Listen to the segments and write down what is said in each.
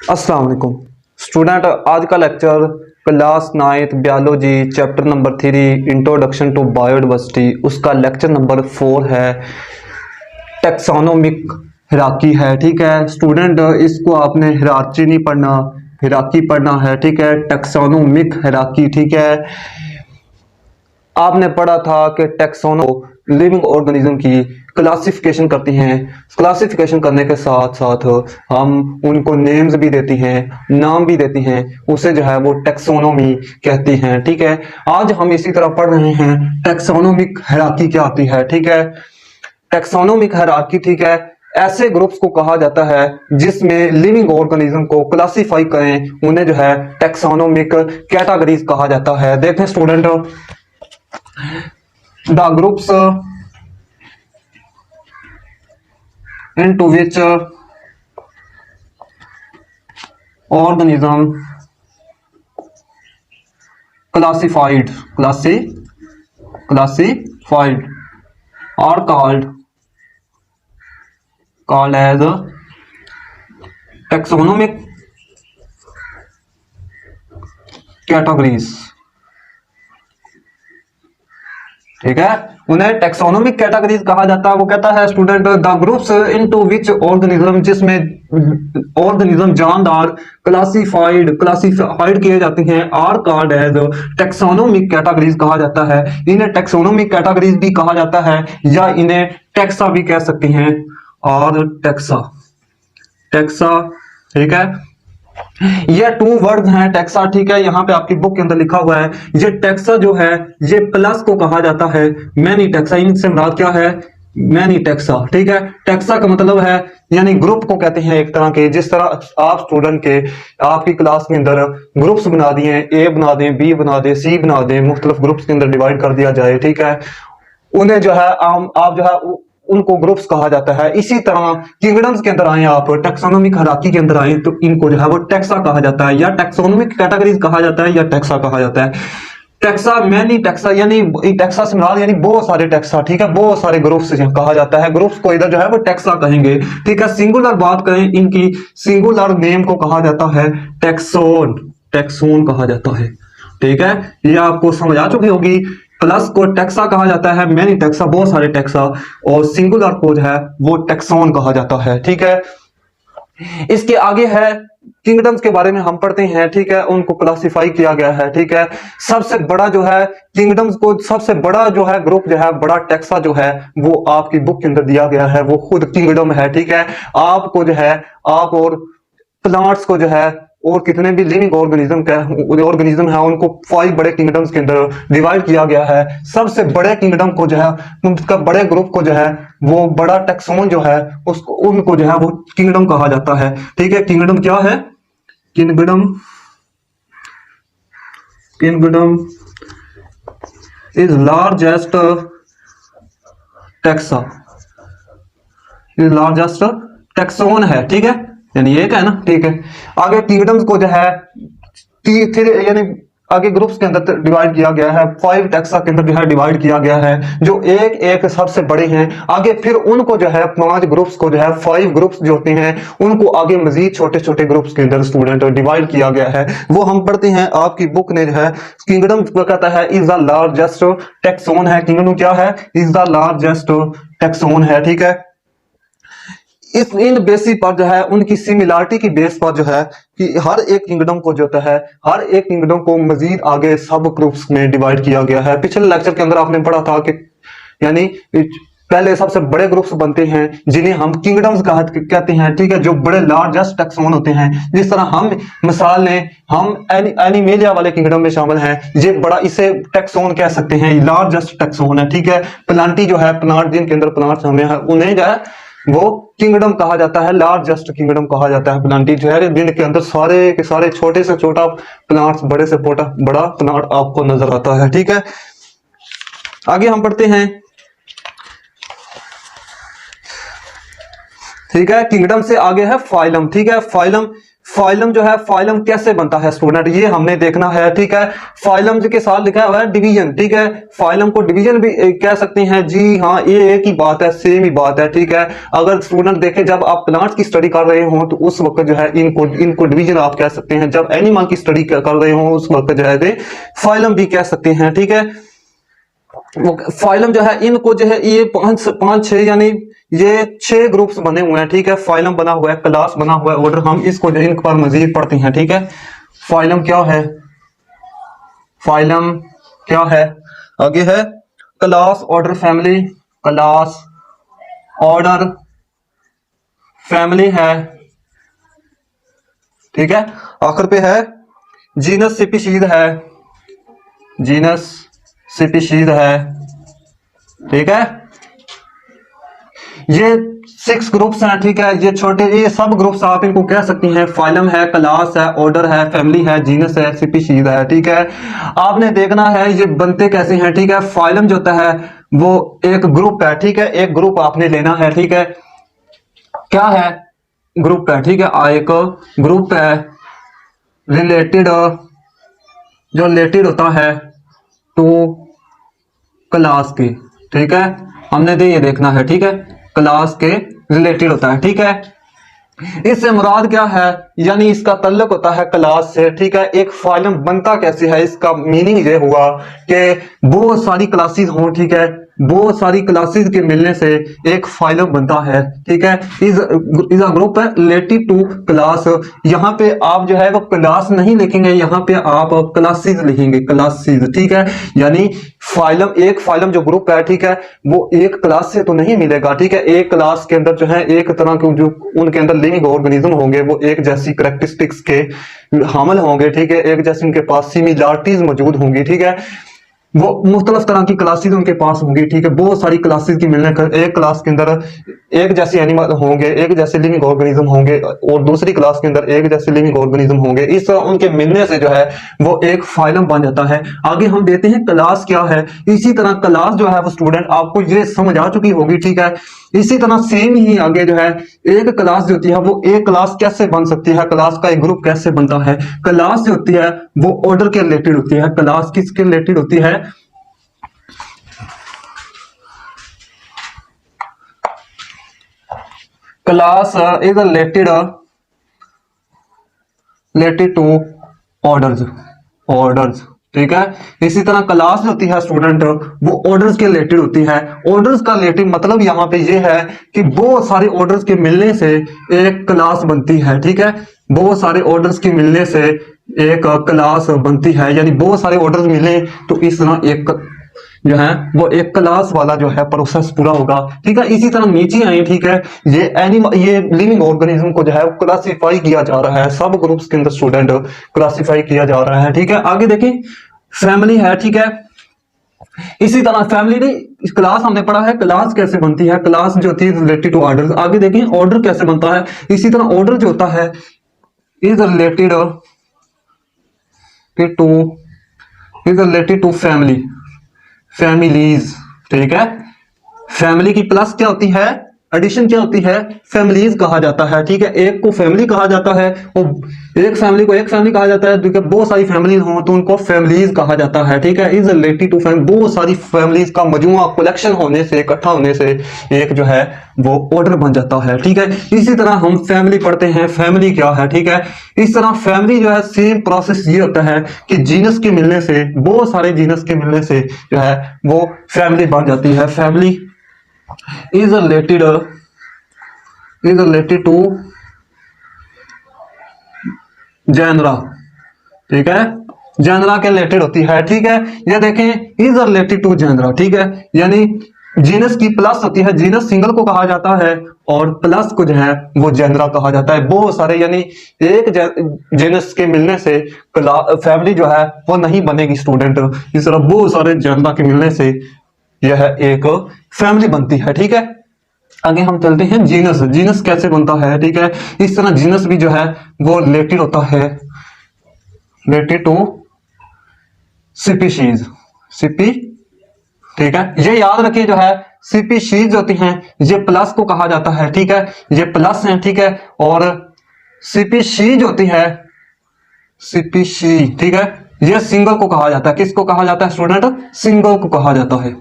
अस्सलाम वालेकुम स्टूडेंट। आज का lecture class 9th biology chapter number 3 introduction to biodiversity, उसका लेक्चर नंबर 4 है। टेक्सोनोमिक हिराकी है, ठीक है स्टूडेंट। इसको आपने हिरार्ची नहीं पढ़ना, हिराकी पढ़ना है, ठीक है। टेक्सोनोमिक हिराकी, ठीक है। आपने पढ़ा था कि टेक्सोनो लिविंग ऑर्गेनिज्म की क्लासिफिकेशन करती हैं। क्लासिफिकेशन करने के साथ साथ हम उनको नेम्स भी देती हैं, नाम भी देती हैं, उसे जो है वो टेक्सोनोमी कहती हैं, ठीक है। आज हम इसी तरह पढ़ रहे हैं टेक्सोनोमिक हायरार्की क्या होती है, ठीक है। टेक्सोनोमिक हायरार्की, ठीक है, ऐसे ग्रुप्स को कहा जाता है जिसमें लिविंग ऑर्गेनिज्म को क्लासिफाई करें, उन्हें जो है टेक्सोनोमिक कैटेगरीज कहा जाता है। देखें student, the groups into which organism classified are called as taxonomic categories, ठीक है। उन्हें टेक्सोनोमिक कैटेगरीज कहा जाता है। वो कहता है student the groups into which organism, जिसमें ऑर्गेनिज्म जानदार क्लासिफाइड किए जाते हैं, are called as taxonomic categories कहा जाता है। इन्हें टेक्सोनोमिक कैटेगरीज भी कहा जाता है या इन्हें टेक्सा भी कह सकते हैं, और टेक्सा, ठीक है। ये 2 वर्ड्स हैं टेक्सा, ठीक है। यहाँ पे आपकी बुक के अंदर लिखा हुआ है। ये टेक्सा जो है ये प्लस को कहा जाता है मैनी टेक्सा। इनसे मुराद क्या है? मैनी टेक्सा, ठीक है। टेक्सा का मतलब है यानी ग्रुप को कहते हैं एक तरह के। जिस तरह आप स्टूडेंट के आपकी क्लास के अंदर ग्रुप्स बना दिए, ए बना दें, बी बना दें, सी बना दें, मुख्तलिफ ग्रुप्स के अंदर डिवाइड कर दिया जाए, ठीक है। उन्हें जो है आप जो है उनको ग्रुप्स कहा जाता है। इसी तरह किंगडम्स के अंदर आए, आप टेक्सोनोमिक हायरार्की के अंदर आए, तो इनको जो है वो टेक्सा कहा जाता है, या टेक्सोनोमिक कैटेगरीज कहा जाता है, या टेक्सा कहा जाता है। टेक्सा मैनी टेक्सा यानी टेक्सा से मुराद यानी बहुत सारे टेक्सा, ठीक है, बहुत सारे ग्रुप्स कहा जाता है। ग्रुप्स को इधर जो है वो टेक्सा कहेंगे, ठीक है। सिंगुलर बात करें, इनकी सिंगुलर नेम को कहा जाता है टेक्सोन कहा जाता है, ठीक है। ये आपको समझ आ चुकी होगी। प्लस को टेक्सा कहा जाता है, मैनी टेक्सा बहुत सारे टेक्सा, और सिंगुलर को जो है वो टेक्सोन कहा जाता है, ठीक है। इसके आगे है किंगडम्स के बारे में हम पढ़ते हैं, ठीक है। उनको क्लासिफाई किया गया है, ठीक है। सबसे बड़ा जो है किंगडम्स को, सबसे बड़ा जो है ग्रुप जो है, बड़ा टेक्सा जो है वो आपकी बुक के अंदर दिया गया है, वो खुद किंगडम है, ठीक है। आपको जो है आप और प्लांट्स को जो है और कितने भी लिविंग ऑर्गेनिज्म है उनको 5 बड़े किंगडम्स के अंदर डिवाइड किया गया है। सबसे बड़े किंगडम को जो है, उनका बड़े ग्रुप को जो है वो बड़ा टेक्सोन जो है उसको, उनको जो है वो किंगडम कहा जाता है, ठीक है। किंगडम क्या है? Kingdom is largest taxa, is largest taxon है, ठीक है, यानी एक है ना, ठीक है। आगे किंगडम्स को जो है यानी आगे ग्रुप्स के अंदर डिवाइड किया गया है, 5 टेक्सा के अंदर जो है डिवाइड किया गया है, जो एक एक सबसे बड़े हैं। आगे फिर उनको जो है 5 ग्रुप्स को जो है 5 ग्रुप्स जो होते हैं उनको आगे मजीद छोटे छोटे ग्रुप्स के अंदर स्टूडेंट डिवाइड किया गया है। वो हम पढ़ते हैं, आपकी बुक ने जो है किंगडम को कहता है इज द लार्जेस्ट टेक्सोन है। किंगडम क्या है? इज द लार्जेस्ट टेक्सोन है, ठीक है। इस इन बेसिस पर जो है उनकी सिमिलरिटी की बेस पर जो है कि हर एक किंगडम को जो है हर एक किंगडम को मजीद आगे सब ग्रुप्स में डिवाइड किया गया है। पिछले लेक्चर के अंदर आपने पढ़ा था कि यानी पहले सबसे बड़े ग्रुप्स बनते हैं जिन्हें हम किंगडम्स कहते हैं, ठीक है, जो बड़े लार्जेस्ट टेक्सोन होते हैं। जिस तरह हम मिसाल लें, हम एनिमेलिया वाले किंगडम में शामिल हैं, ये बड़ा, इसे टेक्सोन कह सकते हैं, लार्जेस्ट टेक्सोन है, ठीक है। प्लांटी जो है, प्लांट जिनके अंदर प्लांट शामिल है उन्हें जो है वो किंगडम कहा जाता है, लार्जेस्ट किंगडम कहा जाता है। प्लांटी जो है जिनके अंदर सारे के सारे छोटे से छोटा प्लांट्स, बड़े से बड़ा प्लांट आपको नजर आता है, ठीक है। आगे हम पढ़ते हैं, ठीक है। किंगडम से आगे है फाइलम, ठीक है। फाइलम फाइलम जो है, फाइलम कैसे बनता है स्टूडेंट, ये हमने देखना है। ठीक है, फाइलम के साथ लिखा हुआ है डिवीजन। ठीक है, फाइलम को डिवीजन भी कह सकते हैं। जी हाँ, ये एक ही बात है, सेम ही बात है। ठीक है, अगर स्टूडेंट देखें जब आप प्लांट्स की स्टडी कर रहे हो तो उस वक्त जो है इनको डिवीजन आप कह सकते हैं। जब एनिमल की स्टडी कर रहे हो उस वक्त जो है फाइलम भी कह सकते हैं। ठीक है, वो फाइलम जो है, इनको जो है ये पांच छह यानी ये 6 ग्रुप्स बने हुए हैं। ठीक है, फाइलम बना हुआ है, क्लास बना हुआ है, ऑर्डर। हम इसको जो इन पर मजीद पढ़ते हैं। ठीक है, फाइलम क्या है, फाइलम क्या है, आगे है class, order, family. Class, order, family है। ठीक है, आखिर पे है जीनस, स्पीशीज है, जीनस, स्पीशीज है। ठीक है, ये 6 ग्रुप्स हैं। ठीक है, ये छोटे, ये सब ग्रुप्स आप इनको कह सकती हैं। फाइलम है, क्लास है, ऑर्डर है, फैमिली है, जीनस है, स्पीशीज है। ठीक है, आपने देखना है ये बनते कैसे हैं। ठीक है, फाइलम जो होता है वो एक ग्रुप है। ठीक है, एक ग्रुप आपने लेना है। ठीक है, क्या है, ग्रुप है। ठीक है, एक ग्रुप है रिलेटेड, जो रिलेटेड होता है टू क्लास की। ठीक है, हमने ये देखना है। ठीक है, क्लास के रिलेटेड होता है। ठीक है, इससे मुराद क्या है, यानी इसका तल्लुक होता है क्लास से। ठीक है, एक फाइलम बनता कैसे है, इसका मीनिंग ये हुआ कि बहुत सारी क्लासेस हों। ठीक है, बहुत सारी क्लासेस के मिलने से एक फाइलम बनता है। ठीक है, इज अ ग्रुप है रिलेटेड टू क्लास। यहाँ पे आप जो है वो क्लास नहीं लिखेंगे, यहाँ पे आप क्लासेस लिखेंगे, क्लासेस। ठीक है, यानी फाइलम, एक फाइलम जो ग्रुप है, ठीक है, वो एक क्लास से तो नहीं मिलेगा। ठीक है, एक क्लास के अंदर जो है एक तरह के जो उनके अंदर लिविंग ऑर्गेनिज्म होंगे वो एक जैसी कैरेक्टरिस्टिक्स के हामिल होंगे। ठीक है, एक जैसे उनके पास सिमिलरिटीज मौजूद होंगी। ठीक है, वो मुख्तलिफ तरह की क्लासेस उनके पास होंगी। ठीक है, बहुत सारी क्लासेस की मिलने कर एक क्लास के अंदर एक जैसे एनिमल होंगे, एक जैसे लिविंग ऑर्गेनिज्म होंगे, और दूसरी क्लास के अंदर एक जैसे लिविंग ऑर्गेनिज्म होंगे। इस तरह उनके मिलने से जो है वो एक फाइलम बन जाता है। आगे हम देते हैं क्लास क्या है। इसी तरह क्लास जो है वो स्टूडेंट आपको ये समझ आ चुकी होगी। ठीक है, इसी तरह सेम ही आगे जो है एक क्लास जो होती है वो एक क्लास कैसे बन सकती है, क्लास का एक ग्रुप कैसे बनता है। क्लास जो होती है वो ऑर्डर के रिलेटेड होती है। क्लास किसके रिलेटेड होती है, class is related to orders, orders. ठीक है, इसी तरह क्लास जो होती है स्टूडेंट वो ऑर्डर्स के रिलेटेड होती है। ऑर्डर्स का रिलेटेड मतलब यहाँ पे ये है कि बहुत सारे ऑर्डर्स के मिलने से एक क्लास बनती है। ठीक है, बहुत सारे ऑर्डर्स के मिलने से एक क्लास बनती है, यानी बहुत सारे ऑर्डर्स मिले तो इस तरह एक जो है वो एक क्लास वाला जो है प्रोसेस पूरा होगा। ठीक है, इसी तरह नीचे आए। ठीक है, ये एनिमल, ये लिविंग ऑर्गेनिज्म को जो है क्लासिफाई किया जा रहा है, सब ग्रुप्स के अंदर स्टूडेंट क्लासिफाई किया जा रहा है। ठीक है, आगे देखें फैमिली है। ठीक है, इसी तरह फैमिली नहीं, क्लास हमने पढ़ा है, क्लास कैसे बनती है, क्लास जो होती है रिलेटेड टू ऑर्डर। आगे देखें ऑर्डर कैसे बनता है। इसी तरह ऑर्डर जो होता है is related to family, families. ठीक है, फैमिली की प्लस क्या होती है, एडिशन क्या होती है, फैमिलीज कहा जाता है। ठीक है, एक को फैमिली कहा जाता है और एक फैमिली को एक फैमिली कहा जाता है। ठीक है, बहुत सारी फैमिलीज हो तो उनको फैमिलीज कहा जाता है। ठीक है, इज रिलेटेड टू फैमिली, बहुत सारी फैमिलीज का मजमुआ, कलेक्शन होने से, इकट्ठा होने से एक जो है वो ऑर्डर बन जाता है। ठीक है, इसी तरह हम फैमिली पढ़ते हैं, फैमिली क्या है। ठीक है, इस तरह फैमिली जो है सेम प्रोसेस ये होता है कि जीनस के मिलने से, बहुत सारे जीनस के मिलने से जो है वो फैमिली बन जाती है। Family is related to genera. ठीक है, जेनरा के रिलेटेड होती है। ठीक है, ये देखें इज रिलेटेड टू जेनरा। ठीक है, यानी जीनस की प्लस होती है, जीनस सिंगल को कहा जाता है और प्लस को जो है वो जेनरा कहा जाता है। बहुत सारे यानी एक जीनस के मिलने से फैमिली जो है वो नहीं बनेगी स्टूडेंट। इस तरह बहुत सारे जेनरा के मिलने से यह एक फैमिली बनती है। ठीक है, आगे हम चलते हैं जीनस। जीनस कैसे बनता है। ठीक है, इस तरह जीनस भी जो है वो रिलेटेड होता है, रिलेटेड टू स्पीशीज, सीपी। ठीक है, ये याद रखिए जो है स्पीशीज होती हैं ये प्लस को कहा जाता है। ठीक है, ये प्लस है। ठीक है, और स्पीशीज होती है, स्पीशीज, ठीक है, ये सिंगल को कहा जाता है। किसको कहा जाता है स्टूडेंट? सिंगल को कहा जाता है,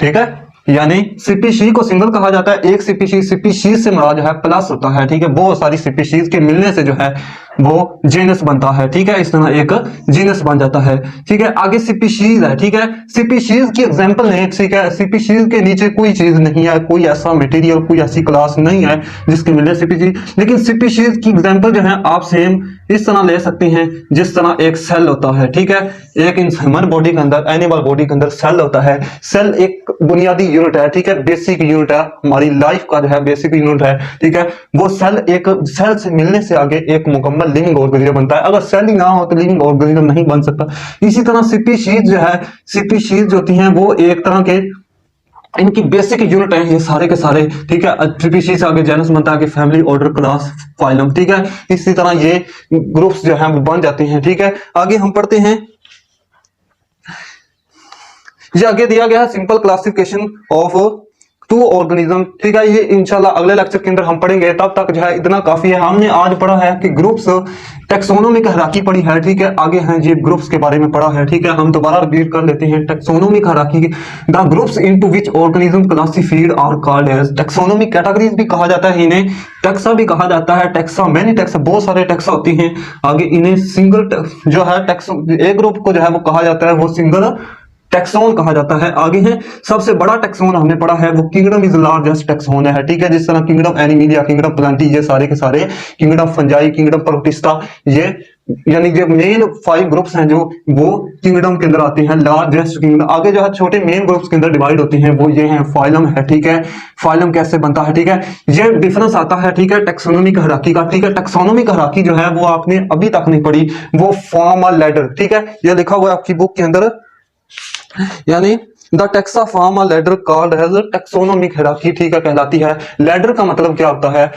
ठीक है। यानी स्पीशीज को सिंगल कहा जाता है। एक स्पीशीज से मुराद जो है प्लस होता है, ठीक है। बहुत सारी स्पीशीज के मिलने से जो है वो जीनस बनता है, ठीक है। इस तरह एक जीनस बन जाता है, ठीक है। आगे स्पीशीज है, ठीक है। स्पीशीज की एग्जांपल नहीं, ठीक है। स्पीशीज के नीचे कोई चीज नहीं है, कोई ऐसा मटेरियल, कोई ऐसी क्लास नहीं है जिसके मिलने स्पीशीज। लेकिन स्पीशीज की एग्जांपल जो है आप सेम इस तरह ले सकते हैं जिस तरह एक सेल होता है, ठीक है। एक ह्यूमन बॉडी के अंदर, एनिमल बॉडी के अंदर सेल होता है। सेल एक बुनियादी यूनिट है, ठीक है, बेसिक यूनिट है, हमारी लाइफ का जो है बेसिक यूनिट है, ठीक है। वो सेल एक सेल से मिलने से आगे एक मुकम्मल लिविंग ऑर्गेनिज्म बनता है। अगर सेल ही ना हो तो लिविंग ऑर्गेनिज्म नहीं बन सकता। इसी तरह स्पीशीज जो है, स्पीशीज होती हैं वो एक तरह के इनकी बेसिक यूनिट है ये सारे के सारे, ठीक है। स्पीशीज से आगे जेनस बनता है, आगे फैमिली, ऑर्डर, क्लास, फाइलम, ठीक है। इसी तरह ये ग्रुप्स जो है बन जाते हैं, ठीक है। आगे हम पढ़ते हैं, ये आगे दिया गया है simple classification of two organism, ठीक है। ये इंशाल्लाह अगले लेक्चर के अंदर हम पढ़ेंगे। तब तक जो है इतना काफी है। हमने आज पढ़ा है कि ग्रुप्स, टेक्सोनोमिक हायरार्की पढ़ी है, ठीक है। आगे हैं ये ग्रुप्स के बारे में पढ़ा है, ठीक है। हम दोबारा रिपीट कर लेते हैं। Taxonomic hierarchy, the groups into which organism classified are called as taxonomic categories भी कहा जाता है इन्हें, टेक्सा भी कहा जाता है। टेक्सा, मैनी टेक्सा, बहुत सारे टेक्सा होती हैं। आगे इन्हें सिंगल जो है टेक्सो, एक ग्रुप को जो है वो कहा जाता है वो सिंगल टेक्सोन कहा जाता है। आगे है सबसे बड़ा टेक्सोन हमने पढ़ा है वो किंगडम इज लार्जेस्ट टेक्सोन है, ठीक है। जिस तरह किंगडम एनिमिलिया, किंगडम प्लांटी, ये सारे के सारे, किंगडम फंजाई, किंगडम प्रोटिस्टा, ये यानी जो मेन 5 ग्रुप्स हैं जो वो किंगडम के अंदर आते हैं, लार्जेस्ट किंगडम। आगे जो है छोटे मेन ग्रुप्स के अंदर डिवाइड होते हैं वो ये हैं। फाइलम है, ठीक है। फाइलम कैसे बनता है, ठीक है। ये डिफरेंस आता है, ठीक है, टेक्सोनोमिक हायरार्की का, ठीक है। टेक्सोनोमिक हायरार्की जो है वो आपने अभी तक नहीं पढ़ी, वो फॉर्म अ लैडर, ठीक है। ये लिखा हुआ है आपकी बुक के अंदर, यानी the taxa form a ladder called as taxonomic hierarchy, ठीक है, कहलाती है। लैडर का मतलब क्या होता है?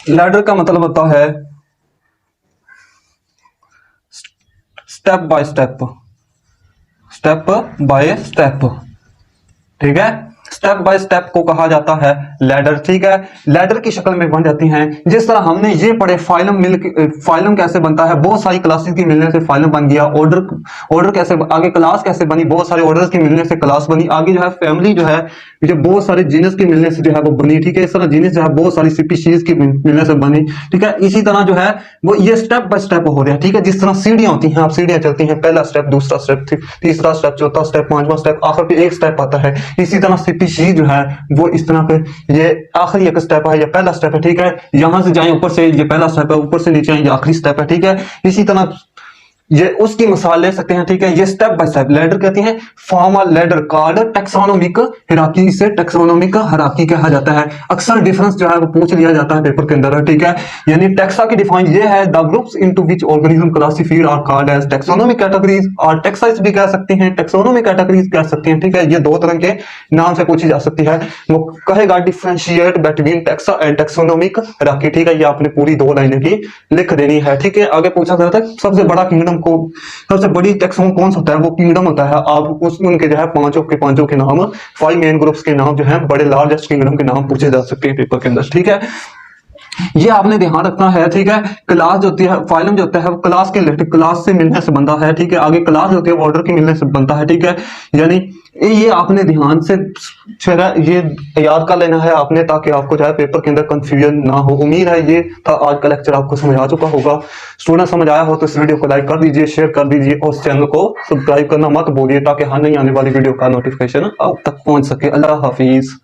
लैडर का मतलब होता है step by step, step by step, ठीक है। स्टेप बाय स्टेप को कहा जाता है लैडर, ठीक है। लैडर की शक्ल में बन जाती हैं। जिस तरह हमने ये पढ़े फाइलम फाइलम कैसे बनता है, बहुत सारी क्लासेस की मिलने से फाइलम बन गया। ऑर्डर कैसे, आगे क्लास कैसे बनी, बहुत सारे ऑर्डर्स की मिलने से क्लास बनी। आगे जो है फैमिली जो है ये बहुत सारे जीनस की मिलने से जो है वो बनी, ठीक है। इस तरह जीनस जो है बहुत सारी स्पीशीज की मिलने से बनी, ठीक है। इसी तरह जो है वो ये स्टेप बाय स्टेप हो रहा है, ठीक है। जिस तरह सीढ़ियां होती हैं, आप सीढ़ियां चलती हैं, पहला स्टेप, दूसरा स्टेप, तीसरा स्टेप, चौथा स्टेप, पांचवा स्टेप, आखिर पे एक स्टेप आता है। इसी तरह स्पीशीज जो है वो इस तरह के, ये आखिरी एक स्टेप है, ये पहला स्टेप है, ठीक है। यहां से जाए ऊपर से, ये पहला स्टेप है, ऊपर से नीचे आए, ये आखिरी स्टेप है, ठीक है। इसी तरह ये उसकी मिसाल ले सकते हैं, ठीक है। ये स्टेप बाय स्टेप लैडर कहते हैं। Form a ladder called taxonomic hierarchy, इसे टेक्सोनोमिक हायरार्की कहा जाता है। अक्सर डिफरेंस जो है वो पूछ लिया जाता है पेपर के अंदर, ठीक है। यानी टेक्सा की डिफाइन ये है, the groups into which organism classified are called as taxonomic categories, और टेक्साइज भी कह सकते हैं, टेक्सोनोमिक कैटेगरीज कह सकते हैं, ठीक है। ये दो तरह के नाम से पूछी जा सकती है। वो कहेगा differentiate between taxa and taxonomic hierarchy, ठीक है। ये आपने पूरी 2 लाइनें की लिख देनी है, ठीक है। आगे पूछा जाता है सबसे बड़ा किंगडम को, सबसे बड़ी टेक्सोन कौन सा होता है, वो किंगडम होता है। आप उनके जो है पांचों के नाम, 5 मेन ग्रुप्स के नाम जो है, बड़े लार्जेस्ट किंगडम के नाम पूछे जा सकते हैं पेपर के अंदर, ठीक है। ये आपने ध्यान रखना है, ठीक है। क्लास जो होती है, फाइलम जो होता है वो क्लास के रिलेटेड, क्लास से मिलने से बनता है, ठीक है। आगे क्लास जो होती है वो ऑर्डर के मिलने से बनता है, ठीक है। यानी ये आपने ध्यान से ये याद कर लेना है आपने, ताकि आपको जो है पेपर के अंदर कंफ्यूजन ना हो। उम्मीद है ये था आज का लेक्चर आपको समझ आ चुका होगा। स्टूडेंट समझ आया हो तो इस वीडियो को लाइक कर दीजिए, शेयर कर दीजिए, और इस चैनल को सब्सक्राइब करना मत भूलिए, ताकि हर नई आने वाली वीडियो का नोटिफिकेशन आप तक पहुंच सके। अल्लाह हाफिज।